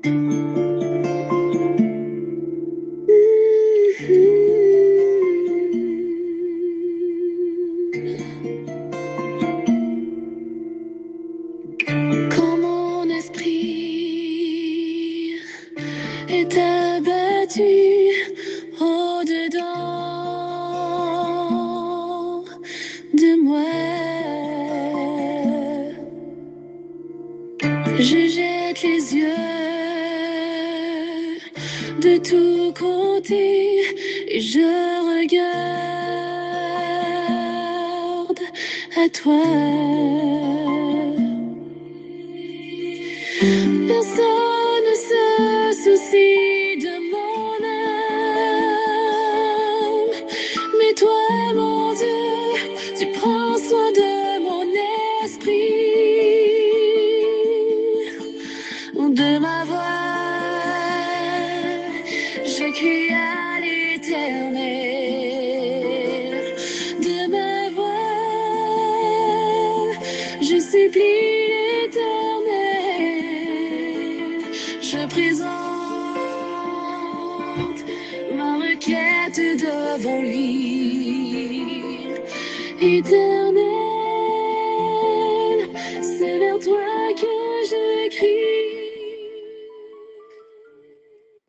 Quand mon esprit est abattu au-dedans de moi, je jette les yeux de tous côtés et je regarde à toi. Personne ne se soucie de mon âme, mais toi, mon Dieu, tu prends soin de mon esprit, de ma voix. Je crie à l'Éternel, de ma voix. Je supplie l'Éternel, je présente ma requête devant lui. Éternel, c'est vers toi que je crie.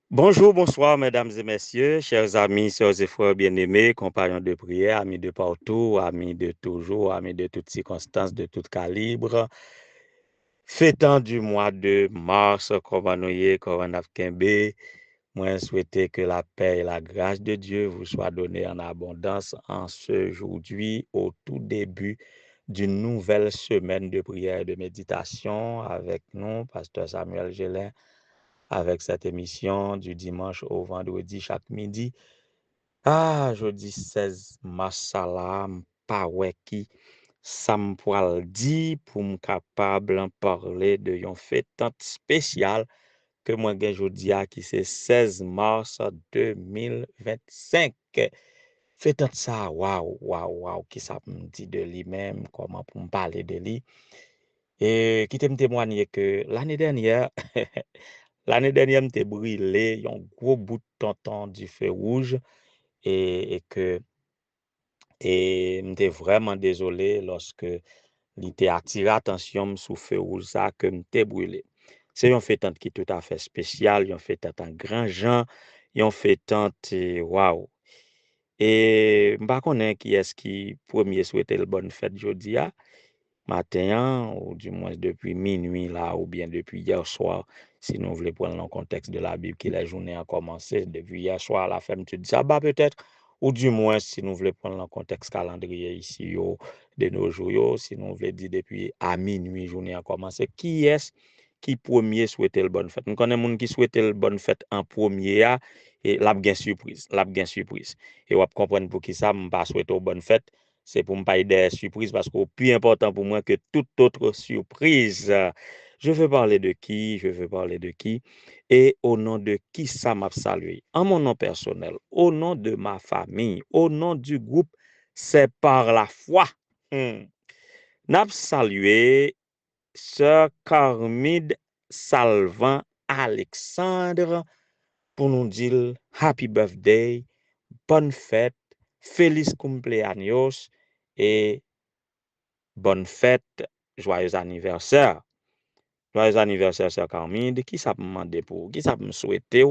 Bonjour, bonsoir, mesdames et messieurs, chers amis, sœurs et frères bien-aimés, compagnons de prière, amis de partout, amis de toujours, amis de toutes circonstances, de tout calibre. Fêtant du mois de mars, Koranoye, Koranafkembe, moi souhaiter que la paix et la grâce de Dieu vous soient données en abondance en ce aujourd'hui, au tout début d'une nouvelle semaine de prière et de méditation avec nous, Pasteur Samuel Gélin, avec cette émission du dimanche au vendredi chaque midi. Jeudi 16 mars là, pas ouais qui ça me poil dit pour me capable en parler de yon fête spécial que moi gen jodi a qui c'est 16 mars 2025. Fête ça waouh qui ça me dit de lui-même comment pour me parler de lui et qui te me témoigner que l'année dernière l'année dernière m'était brûlé un gros bout de tonton du feu rouge et que m'étais vraiment désolé lorsque il était attiré attention sous feu rouge ça que m'était brûlé. C'est un fait qui tout à fait spécial, un fait en grand gens, un fait waouh. Et m'pa connaît qui est-ce qui premier souhaiter le bonne fête jodi a matin ou du moins depuis minuit là ou bien depuis hier soir si nous voulons prendre le contexte de la Bible que la journée a commencé depuis hier soir la femme tu dis ça bah peut-être ou du moins si nous voulons prendre le contexte calendrier ici yo de nos jours yo, si nous voulons dire depuis à minuit journée a commencé qui est qui premier souhaiter le bonne fête nous connaissons monde qui souhaiter le bonne fête en premier a et l'a bien surprise et on va comprendre pour qui ça m'pas souhaiter bonne fête c'est pour me pas des surprises parce que plus important pour moi que toute autre surprise. Je veux parler de qui? Je veux parler de qui? Et au nom de qui ça m'a salué? En mon nom personnel, au nom de ma famille, au nom du groupe, c'est par la foi. N'a salué Sœur Carmide Salvant Alexandre pour nous dire Happy Birthday, bonne fête, feliz cumpleaños et bonne fête, joyeux anniversaire. Joyeux anniversaire, Sœur Carmide. Qui ça me demande pour? Qui ça me souhaiter?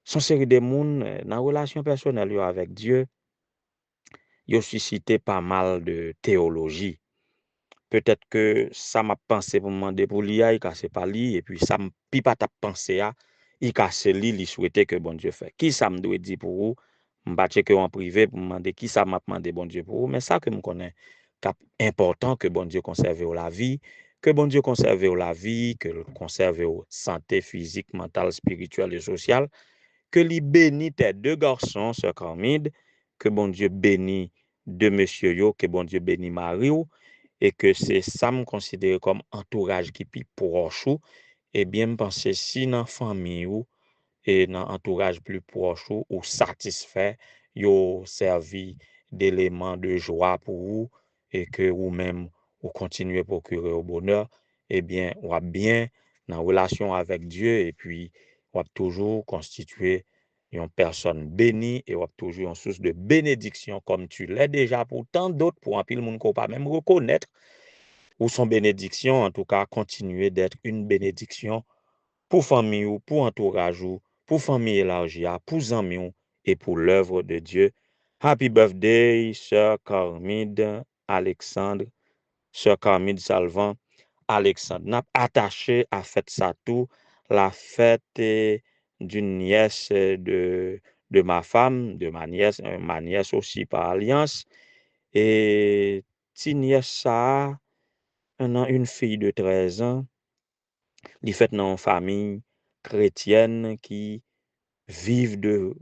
Son série de moun dans relation personnelle yo avec Dieu, yo suscité pas mal de théologie. Peut-être que ça m'a pensé pour me demander pour lui, il casse pas lui et puis ça me pi pas t'a pensé à, il casse lui, il souhaitait que bon Dieu fait. Qui ça me doit dire pour vous? M'pa checker en privé pour me demander qui ça m'a demandé bon Dieu pour vous, mais ça que me connaît cap important que bon Dieu conserve la vie, que bon Dieu conserve la vie, que le conserve santé physique, mentale, spirituelle et sociale, que lui bénit tes deux garçons, Sœur Carmide, que bon Dieu bénit de monsieur yo, que bon Dieu bénit Marie et que c'est ça me considère comme entourage qui pi proche et bien me penser si dans famille ou et dans entourage plus proche ou satisfait yo servi d'éléments de joie pour vous et que vous même vous continuez à procurer au bonheur et bien ou bien dans relation avec Dieu et puis on va toujours constituer une personne bénie et on va toujours une source de bénédiction comme tu l'es déjà pour tant d'autres, pour un pile monde qu'on pas même reconnaître ou son bénédiction, en tout cas continuer d'être une bénédiction pour famille ou pour entourage ou pour famille élargie, pour amis et pour l'œuvre de Dieu. Happy birthday, sœur Carmide Alexandre, sœur Carmide Salvan Alexandre. N'a attaché à fête ça tout, la fête d'une nièce de ma femme, de ma nièce aussi par alliance. Et ti nièce ça, une fille de 13 ans, li fait dans une famille chrétienne qui vivent de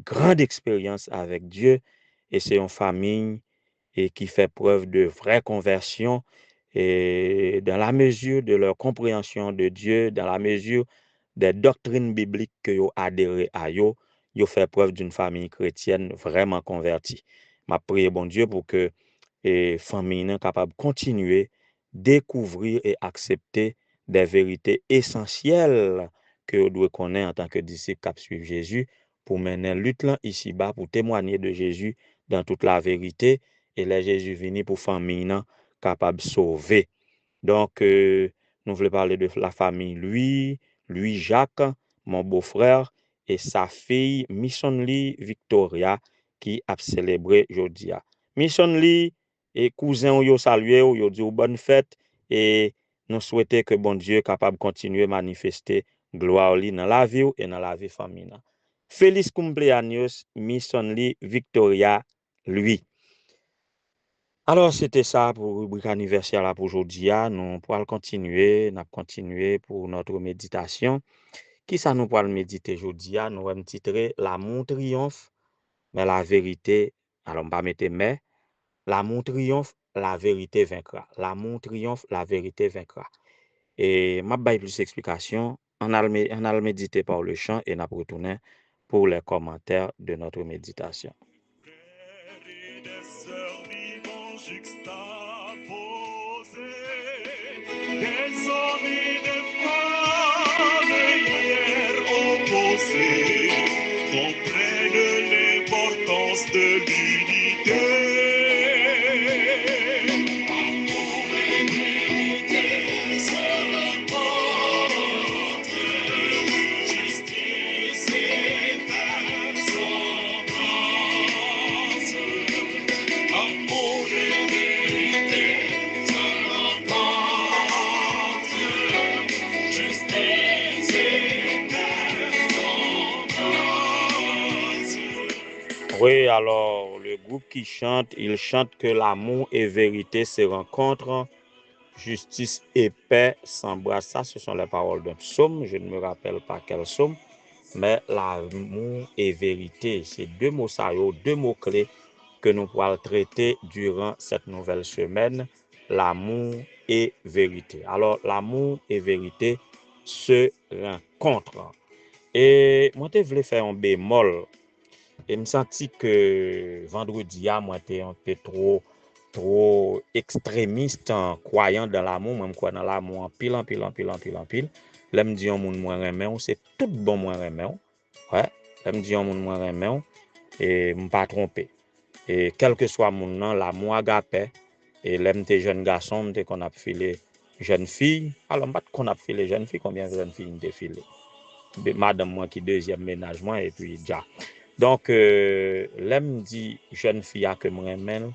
grandes expériences avec Dieu et c'est une famille et qui fait preuve de vraie conversion et dans la mesure de leur compréhension de Dieu, dans la mesure des doctrines bibliques que yo adhéré à yo, yo fait preuve d'une famille chrétienne vraiment convertie. M'a prié bon Dieu pour que et famille nan capable continuer découvrir et accepter des vérités essentielles que vous devez connaître en tant que disciple qui suivent Jésus pour mener lutte là ici-bas pour témoigner de Jésus dans toute la vérité et les Jésus venu pour famille nan capable sauver. Donc, nous voulons parler de la famille lui Jacques, mon beau-frère, et sa fille Missionly Victoria, qui a célébré aujourd'hui. Missionly et cousin yo salué, yo dit bonne fête, et nous souhaitons que bon Dieu capable de continuer à manifester gloire li dans la vie et dans la vie famille. Feliz cumpleaños, Missionly Victoria, lui. Alors, c'était ça pour rubrique anniversaire là pour aujourd'hui. Nous pourrons continuer pour notre méditation. Qui ça nous pourrons méditer aujourd'hui? Nous allons titrer L'amour triomphe, mais la vérité, alors on va mettre mais, l'amour triomphe, la vérité vaincra. L'amour triomphe, la vérité vaincra. Et ma baille plus d'explications, on a le méditer par le chant et on a retourné pour les commentaires de notre méditation. Des hommes et des femmes hier opposés comprennent l'importance de l'unité. Amour et vérité se rencontrent, justice et persévérance. Amour et vérité se rencontrent, justice et persévérance. Oui, alors le groupe qui chante, il chante que l'amour et vérité se rencontrent, justice et paix s'embrassent. Ça, ce sont les paroles d'un psaume. Je ne me rappelle pas quel psaume, mais l'amour et vérité, c'est deux mots ça, deux mots clés que nous pourrons traiter durant cette nouvelle semaine. L'amour et vérité. Alors, l'amour et vérité se rencontrent. Et moi, je voulais faire un bémol. Et me senti que vendredi, moi, j'étais un peu trop extrémiste en croyant dans l'amour. Moi, je crois dans l'amour en pile. Là, me dit, on moun moins remet, c'est tout bon moins remet. Ouais. Là, me dit, on moun moins remet, et me pas tromper. Et quel que soit mon nom, l'amour agapé. Et là, m'étais jeune garçon, m'étais qu'on a filé jeune fille. Alors, m'pas qu'on a filé jeune fille, combien de jeunes filles m'étais filé? Madame, moi, qui deuxième ménagement, et puis, déjà. Donc, l'aime dit jeune fille que moi remène,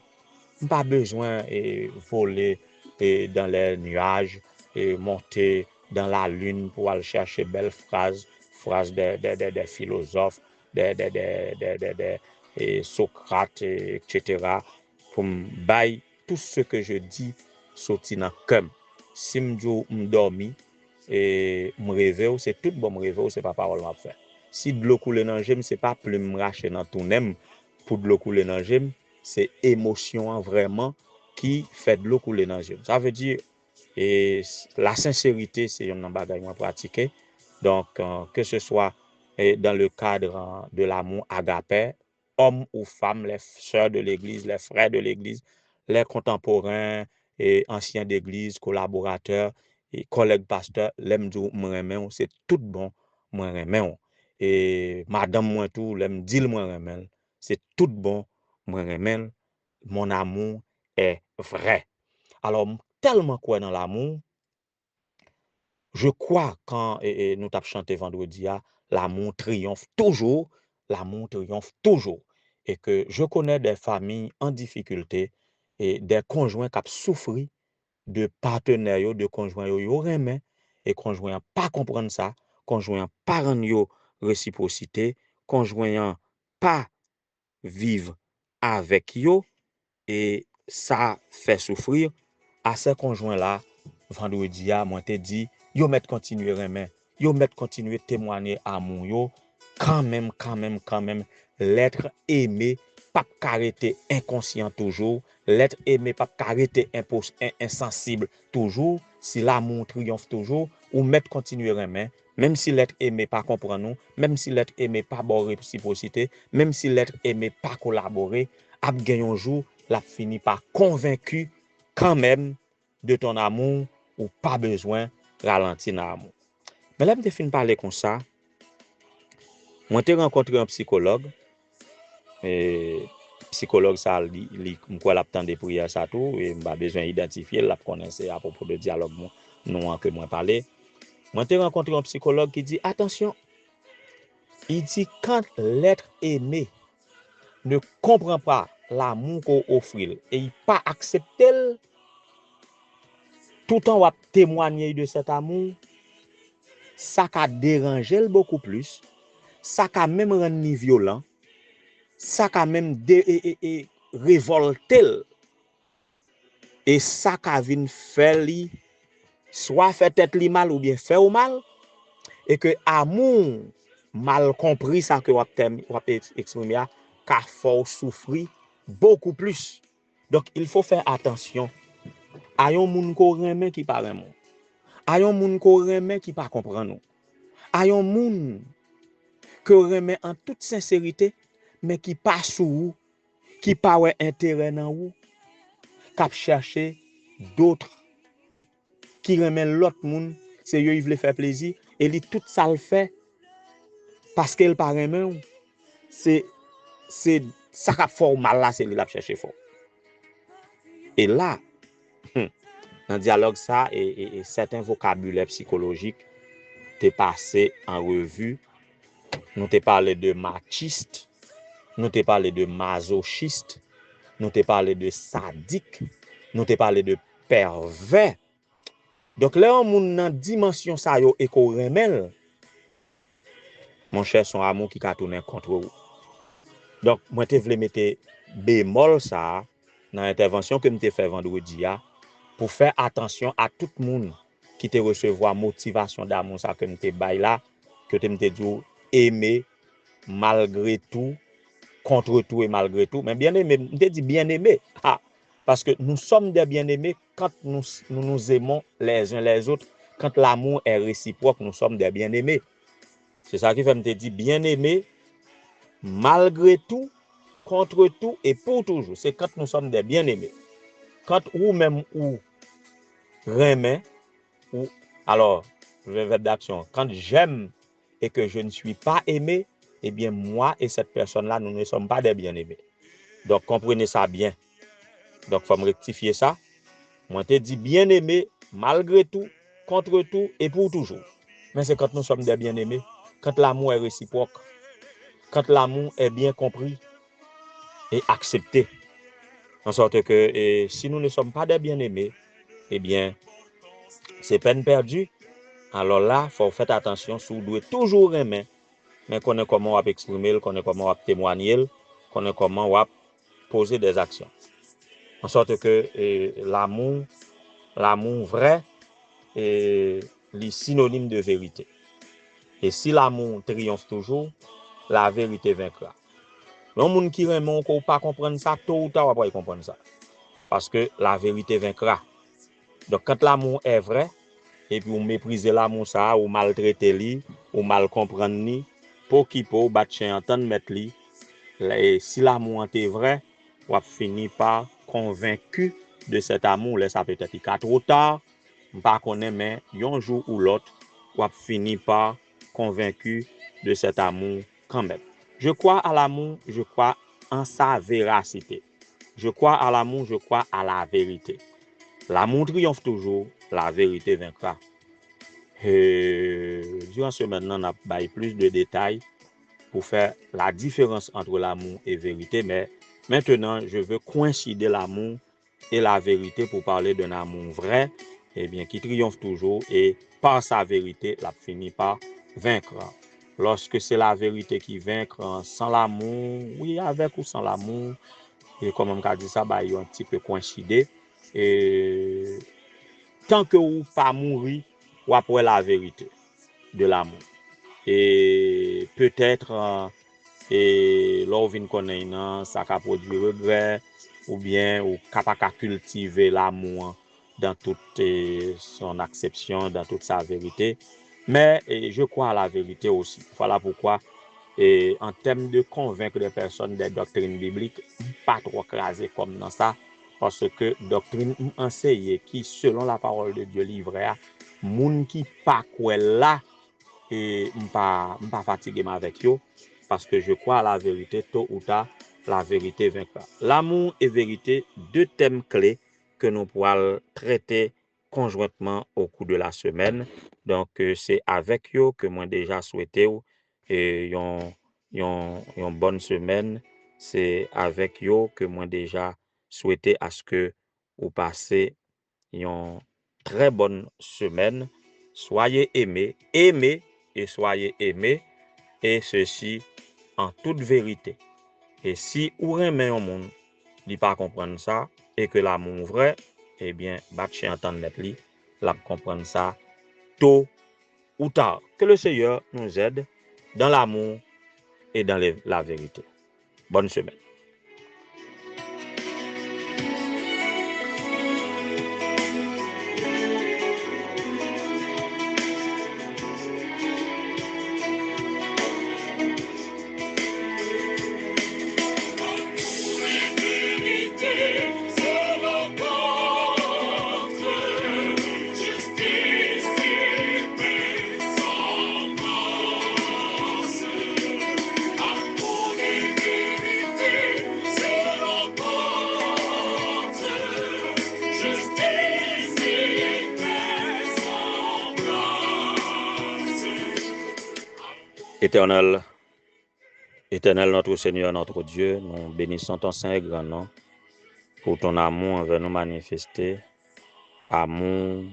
pas besoin de voler dans les nuages et monter dans la lune pour aller chercher belles phrases des philosophes, des Socrate, etc. pour me bailler tout ce que je dis sorti dans cœur. Si me dormi et me réveille, c'est tout bon me réveille, c'est pas parole m'a fait. Si de l'eau coule dans j'aime, c'est pas plume racher dans tout nem pour de l'eau couler dans j'aime, c'est émotion vraiment qui fait de l'eau couler dans j'aime. Ça veut dire et la sincérité, c'est un bagage à pratiquer. Donc que ce soit dans le cadre de l'amour agapé, hommes ou femmes, les sœurs de l'église, les frères de l'église, les contemporains et anciens d'église, collaborateurs et collègue pasteur, l'aime dit moi remè on, c'est tout bon, moi remè on. Et madame moi tout, l'aime dit moi remè, c'est tout bon, moi remè, mon amour est vrai. Alors, tellement quoi dans l'amour, je crois quand nous t'avons chanté vendredi, l'amour triomphe toujours, l'amour triomphe toujours. Et que je connais des familles en difficulté et des conjoints qui ont souffert de partenaires, de conjoints yo remen, et conjoints pas comprendre ça, conjoints pas rendre yo réciprocité, conjoints pas vivre avec yo, et ça fait souffrir à ces conjoints-là. Vendredi, moi te dit, yo met continuer remen, yo met continuer témoigner amour yo, quand même, l'être aimé, pas carité inconscient toujours, l'être aimé, pas carité insensible toujours, si l'amour triomphe toujours, ou met continuer remen, même si l'être aimé pas comprend nous, même si l'être aimé pas bon réciprocité, même si l'être aimé pas collaborer, ap gen un jour, la fini par convaincu quand même de ton amour ou pas besoin ralentir dans l'amour. Mais là, je fin parler comme ça. Moi, j'ai rencontré un psychologue. Et psychologue, ça, quoi l'attend des prières, ça tout. Et m'a besoin d'identifier, la connaître à propos de dialogue, non que moi parler. Moi, j'ai rencontré un psychologue qui dit attention, il dit quand l'être aimé ne comprend pas l'amour qu'on offre et il pas accepté tout en va témoigner de cet amour, ça a dérangé beaucoup plus, ça a même rendu violent, ça a même révolté, et ça a venu faire soit fait tête li mal ou bien faire mal, et que amour mal compris ça que on exprimer qu'a fort souffrir beaucoup plus. Donc il faut faire attention à yon moun ko remen qui pas remen. A yon moun ko remen qui pas comprend nous. A yon moun que remen en toute sincérité mais qui pas sous qui pas ouais intérêt dans ou, k'ap chercher d'autres qui remen l'autre moun, c'est yo il veut faire plaisir et li tout ça le fait parce qu'elle pas remen ou. C'est ça qu'a fort mal là, c'est li l'a chercher fort. Et là, dans dialogue ça et certains vocabulaires psychologiques t'es passé en revue. Nous t'ai parlé de machiste, nous t'ai parlé de masochiste, nous t'ai parlé de sadique, nous t'ai parlé de pervers. Donc là, on moun nan dimension ça yo et ko remel, mon cher, son amour qui ka tourner contre vous. Donc moi te vle mettre bémol ça dans l'intervention que m'te fait vendredi pour faire attention à tout le monde qui te recevoir motivation d'amour ça que m'te bay là, que te m'te dit aimer malgré tout, contre tout et malgré tout. Mais bien aimé, je dis bien aimé. Parce que nous sommes des bien-aimés quand nous aimons les uns les autres. Quand l'amour est réciproque, nous sommes des bien-aimés. C'est ça qui fait me dire bien aimé, malgré tout, contre tout et pour toujours. C'est quand nous sommes des bien-aimés. Quand ou même ou remet, ou alors, le verbe d'action, quand j'aime et que je ne suis pas aimé, eh bien moi et cette personne-là, nous ne sommes pas des bien-aimés. Donc comprenez ça bien. Donc il faut me rectifier ça. Moi te dit bien-aimé, malgré tout, contre tout et pour toujours. Mais c'est quand nous sommes des bien-aimés, quand l'amour est réciproque, quand l'amour est bien compris et accepté. En sorte que si nous ne sommes pas des bien-aimés, eh bien, c'est peine perdue. Alors là, il faut faire attention, si vous devez toujours aimer, mais connaît comment on va exprimer, connaît comment on va témoigner, connaît comment on va poser des actions. En sorte que l'amour vrai est synonyme de vérité. Et si l'amour triomphe toujours, la vérité vaincra. Le monde qui aime ne pas comprendre ça, tôt ou tard, on va pas comprendre ça. Parce que la vérité vaincra. Donc quand l'amour est vrai, et puis on méprise l'amour ça, ou maltraiter lui, ou mal comprendre lui, pour qui pour battre chien entendre mettre lui. Et si l'amour est vrai, on va finir par convaincu de cet amour, là ça peut être trop tard, pas connaît, mais un jour ou l'autre, on finit par convaincu de cet amour quand même. Je crois à l'amour, je crois en sa véracité. Je crois à l'amour, je crois à la vérité. L'amour triomphe toujours, la vérité vaincra. Durant ce maintenant, on a baillé plus de détails pour faire la différence entre l'amour et vérité, mais maintenant, je veux coïncider l'amour et la vérité pour parler d'un amour vrai, eh bien, qui triomphe toujours et par sa vérité, la finit par vaincre. Lorsque c'est la vérité qui vaincre sans l'amour, oui, avec ou sans l'amour, et comme on a dit ça, bah, il y a un petit peu coïncidé. Et tant que vous pas mourir, ou après la vérité de l'amour. Et peut-être, et lors vin connaît ça a produit regret, ou bien ou capable cultiver l'amour dans toute son acception, dans toute sa vérité. Mais je crois à la vérité aussi. Voilà pourquoi, en termes de convaincre les personnes des doctrines bibliques, pas trop crasé comme dans ça, parce que doctrine enseignée qui, selon la parole de Dieu livrée, moun qui pas quoi là, et pas fatigué avec eux, parce que je crois à la vérité, tôt ou tard, la vérité vaincra. L'amour et vérité, deux thèmes clés que nous pourrons traiter conjointement au cours de la semaine. Donc, c'est avec eux que moi déjà souhaité une bonne semaine. C'est avec eux que moi déjà souhaité à ce que vous passez une très bonne semaine. Soyez aimés, aimez et soyez aimés, et ceci en toute vérité. Et si vous aimez un monde, ne pas comprendre ça, et que l'amour vrai, eh bien, batche entendre net li, la comprendre ça tôt ou tard. Que le Seigneur nous aide dans l'amour et dans la vérité. Bonne semaine. Éternel, éternel notre Seigneur, notre Dieu, nous bénissons ton saint et grand nom pour ton amour envers nous manifester, amour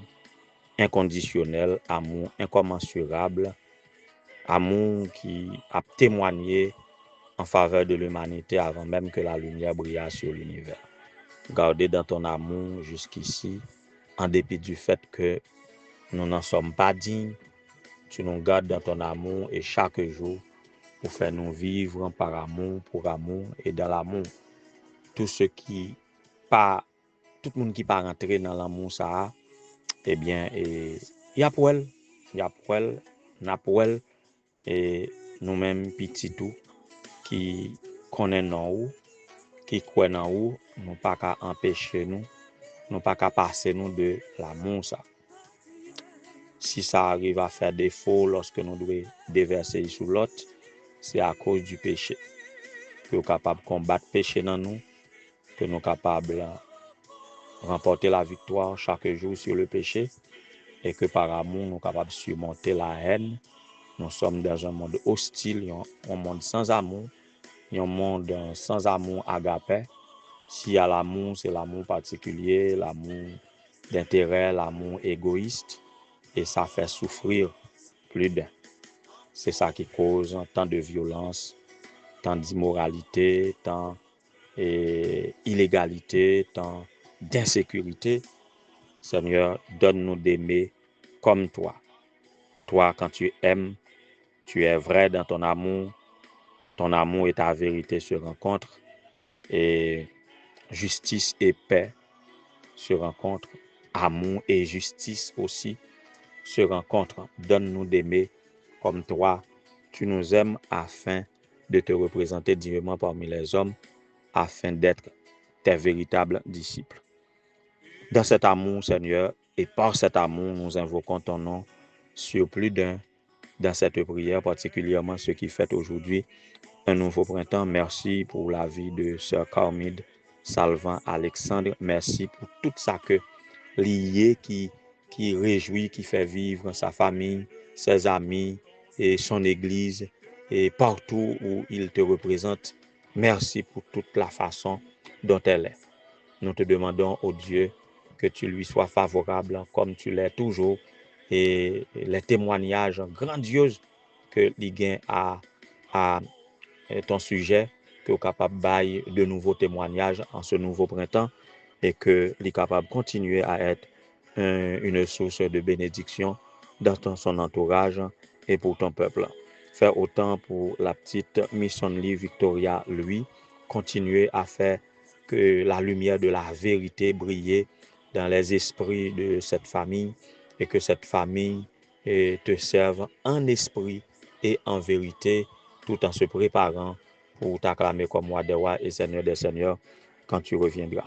inconditionnel, amour incommensurable, amour qui a témoigné en faveur de l'humanité avant même que la lumière brille sur l'univers. Gardez dans ton amour jusqu'ici, en dépit du fait que nous n'en sommes pas dignes, tu nous gardes dans ton amour et chaque jour, pour faire nous vivre par amour, pour amour et dans l'amour. Tout le monde qui pas rentré dans l'amour ça, eh bien, il y a pour elle, et nous-mêmes petits tout qui connaissent nous, qui croient en nous, nous pas qu'à empêcher nous pas qu'à passer nous de l'amour ça. Si ça arrive à faire défaut lorsque nous devons déverser sur l'autre, c'est à cause du péché. Que nous sommes capables de combattre le péché dans nous, que nous sommes capables de remporter la victoire chaque jour sur le péché, et que par amour, nous sommes capables de surmonter la haine. Nous sommes dans un monde hostile, un monde sans amour, un monde sans amour agapé. S'il y a l'amour, c'est l'amour particulier, l'amour d'intérêt, l'amour égoïste, et ça fait souffrir plus d'un. C'est ça qui cause tant de violence, tant d'immoralité, tant d'illégalité, tant d'insécurité. Seigneur, donne-nous d'aimer comme toi. Toi, quand tu aimes, tu es vrai dans ton amour et ta vérité se rencontrent, et justice et paix se rencontrent, amour et justice aussi se rencontrent. Donne-nous d'aimer comme toi. Tu nous aimes afin de te représenter dignement parmi les hommes, afin d'être tes véritables disciples. Dans cet amour, Seigneur, Et par cet amour, nous invoquons ton nom sur plus d'un dans cette prière, particulièrement ceux qui fêtent aujourd'hui un nouveau printemps. Merci pour la vie de Sœur Carmide Salvant Alexandre. Merci pour tout ça que lié qui réjouit, qui fait vivre sa famille, ses amis et son église et partout où il te représente. Merci pour toute la façon dont elle est. Nous te demandons, ô Dieu, que tu lui sois favorable comme tu l'es toujours et les témoignages grandioses que l'Iguin a ton sujet, que est capable de bailler de nouveaux témoignages en ce nouveau printemps et que l'est capable de continuer à être une source de bénédiction dans son entourage et pour ton peuple. Faire autant pour la petite Missionary Victoria, lui, continuer à faire que la lumière de la vérité brille dans les esprits de cette famille et que cette famille te serve en esprit et en vérité tout en se préparant pour t'acclamer comme roi des rois et seigneur des seigneurs quand tu reviendras.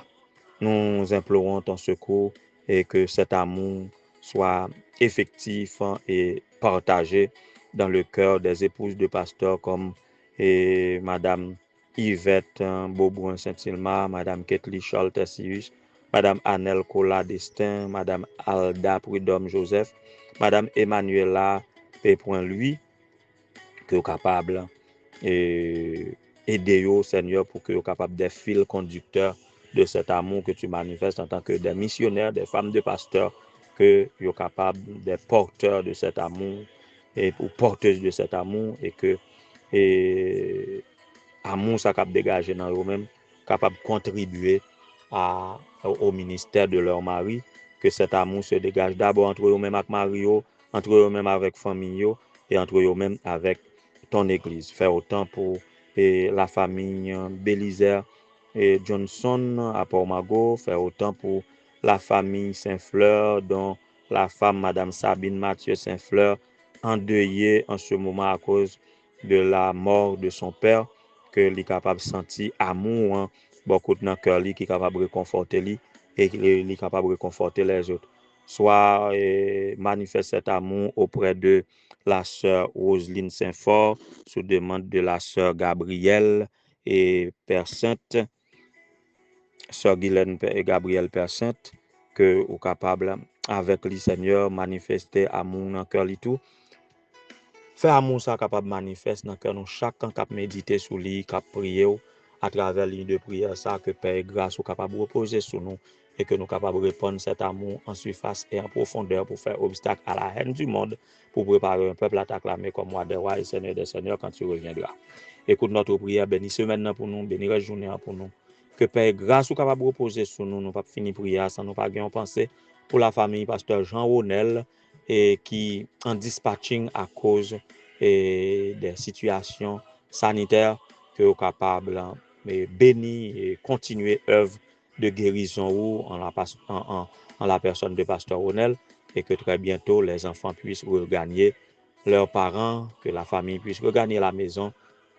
Nous implorons ton secours et que cet amour soit effectif et partagé dans le cœur des épouses de pasteurs comme Madame Yvette Beaubrun Saint-Ilma, Madame Ketli Charles Tessius, Madame Annelle Cola Destin, Madame Alda Prudhomme Joseph, Madame Emmanuela P.Louis, que vous capable et aider au Seigneur pour que vous capable des fils conducteurs de cet amour que tu manifestes en tant que des missionnaires, des femmes de pasteurs, que vous êtes capable des porteurs de cet amour et ou porteuses de cet amour et que amour ça capable dégager dans eux-mêmes, capable de contribuer au ministère de leur mari, que cet amour se dégage d'abord entre eux-mêmes avec Mario, entre eux-mêmes avec famille et entre eux-mêmes avec ton église. Faire autant pour la famille Bélizer et Johnson à Port-Margot, faire autant pour la famille Saint-Fleur, dont la femme Madame Sabine Mathieu Saint-Fleur, endeuillée en ce moment à cause de la mort de son père, que li capable sentir amour beaucoup dans cœur li qui capable réconforter li et li capable réconforter les autres. Soit manifeste cet amour auprès de la sœur Roselyne Saint-Fort sous demande de la sœur Gabrielle et Père Sainte, sœur Guylaine et Gabrielle Père Sainte, que ou capable avec le Seigneur manifester amour dans cœur li tout. Faire amour ça capable manifeste dans cœur nous chacun cap méditer sur lui, cap prier à travers ligne de prière ça que Père grâce ou capable reposer sur nous et que nous capable répondre cet amour en surface et en profondeur pour faire obstacle à la haine du monde, pour préparer un peuple à t'acclamer comme roi des rois et seigneur des seigneurs quand tu reviendras. Écoute notre prière, bénis semaine pour nous, bénis la journée pour nous. Que Père grâce ou capable reposer sur nous, nous pas fini prière sans nous pas gain penser pour la famille pasteur Jean Ronel et qui en dispatching à cause des situations sanitaires que vous capable de bénir et continuer œuvre de guérison ou en la personne de pasteur Ronel et que très bientôt les enfants puissent regagner leurs parents, que la famille puisse regagner la maison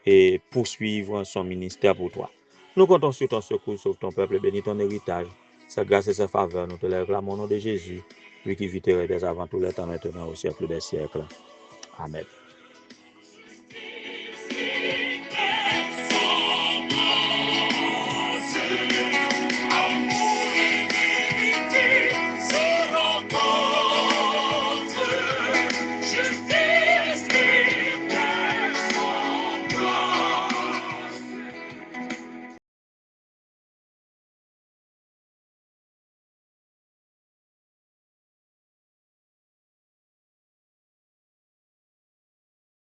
et poursuivre son ministère pour toi. Nous comptons sur ton secours, sauve ton peuple, bénis ton héritage. Sa grâce et sa faveur, nous te les réclamons au nom de Jésus, lui qui vit et règne avant tous les temps, maintenant au siècle des siècles. Amen.